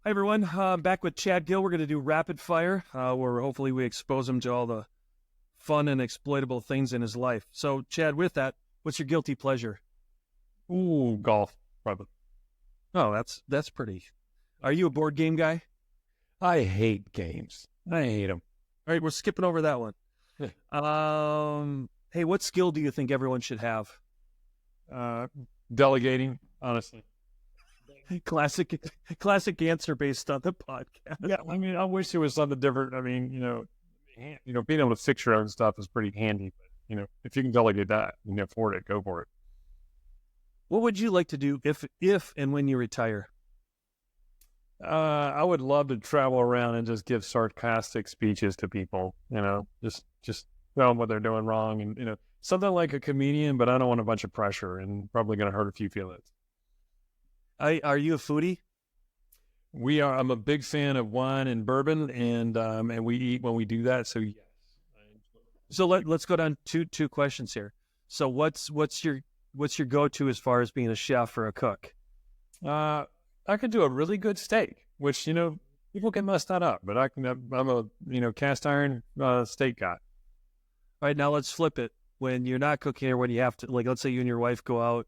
Hi, everyone. Back with Chad Gill. We're going to do rapid fire, where hopefully we expose him to all the fun and exploitable things in his life. So, Chad, with that, what's your guilty pleasure? Ooh, golf, probably. Oh, that's pretty. Are you a board game guy? I hate games. I hate them. All right, we're skipping over that one. Hey, what skill do you think everyone should have? Delegating, honestly. Classic answer based on the podcast. Yeah, I mean, I wish there was something different. I mean, being able to fix your own stuff is pretty handy. But if you can delegate that, you can afford it, go for it. What would you like to do if and when you retire? I would love to travel around and just give sarcastic speeches to people. Just tell them what they're doing wrong, and something like a comedian. But I don't want a bunch of pressure, and probably going to hurt a few feelings. Are you a foodie? We are. I'm a big fan of wine and bourbon, and we eat when we do that. So yes. So let's go down two questions here. So what's your go-to as far as being a chef or a cook? I could do a really good steak, which people can mess that up, but I'm a cast iron steak guy. All right, now let's flip it. When you're not cooking, or when you have to, like, let's say you and your wife go out.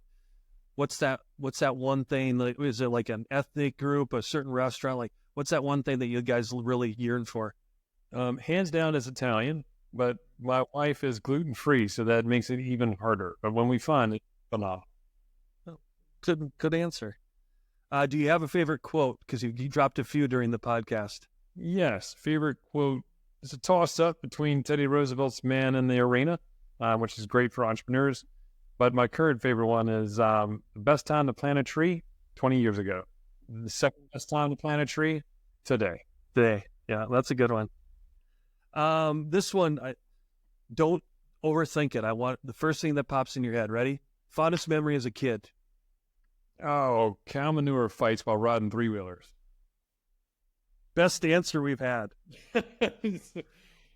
What's that one thing? Like, is it like an ethnic group, a certain restaurant? Like, what's that one thing that you guys really yearn for? Hands down is Italian, but my wife is gluten-free, so that makes it even harder. But when we find it, phenomenal. Oh, good answer. Do you have a favorite quote? Because you dropped a few during the podcast. Yes, favorite quote is a toss-up between Teddy Roosevelt's "Man in the Arena," which is great for entrepreneurs. But my current favorite one is the best time to plant a tree 20 years ago. The second best time to plant a tree today. Yeah, that's a good one. This one, don't overthink it. I want the first thing that pops in your head. Ready? Fondest memory as a kid. Oh, cow manure fights while riding three-wheelers. Best answer we've had.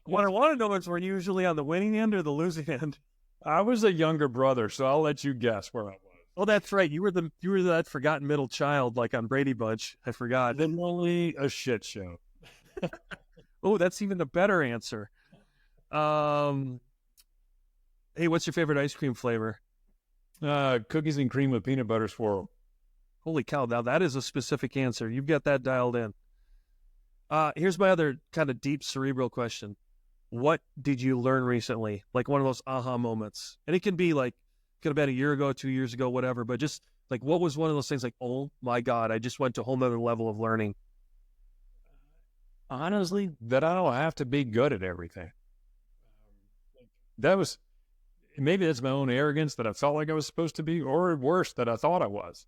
What I want to know is, were you usually on the winning end or the losing end? I was a younger brother, so I'll let you guess where I was. Oh, that's right. You were that forgotten middle child, like on Brady Bunch. I forgot. Then only a shit show. Oh, that's even a better answer. Hey, what's your favorite ice cream flavor? Cookies and cream with peanut butter swirl. Holy cow! Now that is a specific answer. You've got that dialed in. Here's my other kind of deep cerebral question. What did you learn recently? Like one of those aha moments. And it can be like, could have been a year ago, 2 years ago, whatever. But just like, what was one of those things like, oh my God, I just went to a whole nother level of learning? Honestly, that I don't have to be good at everything. Maybe that's my own arrogance that I felt like I was supposed to be, or worse, that I thought I was.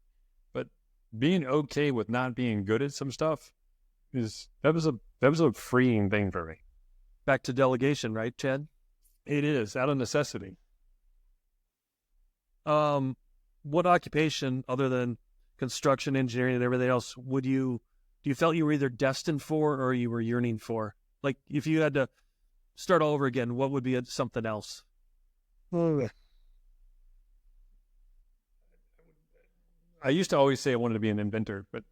But being okay with not being good at some stuff that was a freeing thing for me. Back to delegation, right, Chad? It is, out of necessity. What occupation, other than construction, engineering, and everything else, do you felt you were either destined for or you were yearning for? Like, if you had to start all over again, what would be something else? I used to always say I wanted to be an inventor, but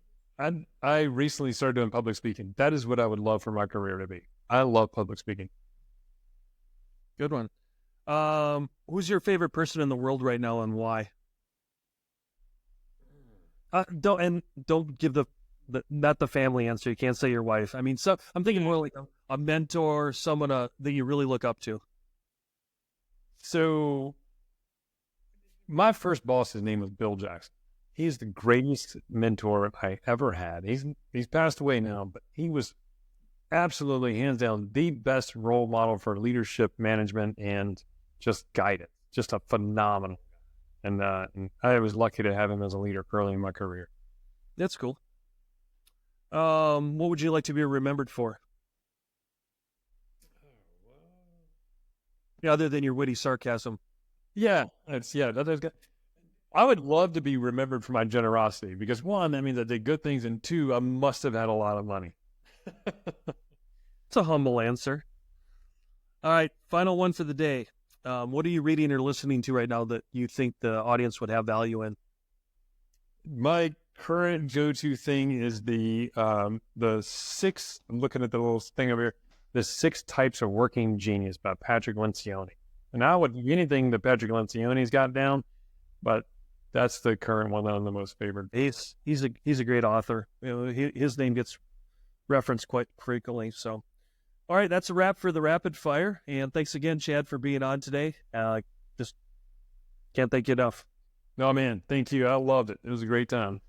I recently started doing public speaking. That is what I would love for my career to be. I love public speaking. Good one. Who's your favorite person in the world right now and why? Don't give not the family answer. You can't say your wife. I mean, so I'm thinking more like a mentor, someone that you really look up to. So my first boss, his name was Bill Jackson. He's the greatest mentor I ever had. He's passed away now, but he was absolutely, hands down, the best role model for leadership, management, and just guidance. Just a phenomenal guy. And I was lucky to have him as a leader early in my career. That's cool. What would you like to be remembered for? Yeah, other than your witty sarcasm. Yeah, I would love to be remembered for my generosity because, one, that means I did good things, and two, I must have had a lot of money. It's a humble answer. All right, final one for the day. What are you reading or listening to right now that you think the audience would have value in? My current go-to thing is the 6. I'm looking at the little thing over here. The 6 Types of Working Genius by Patrick Lencioni. And I would anything that Patrick Lencioni's got down, but that's the current one that I'm the most favorite. He's a great author. His name gets referenced quite frequently. So, all right, that's a wrap for the rapid fire. And thanks again, Chad, for being on today. Just can't thank you enough. No, man, thank you. I loved it. It was a great time.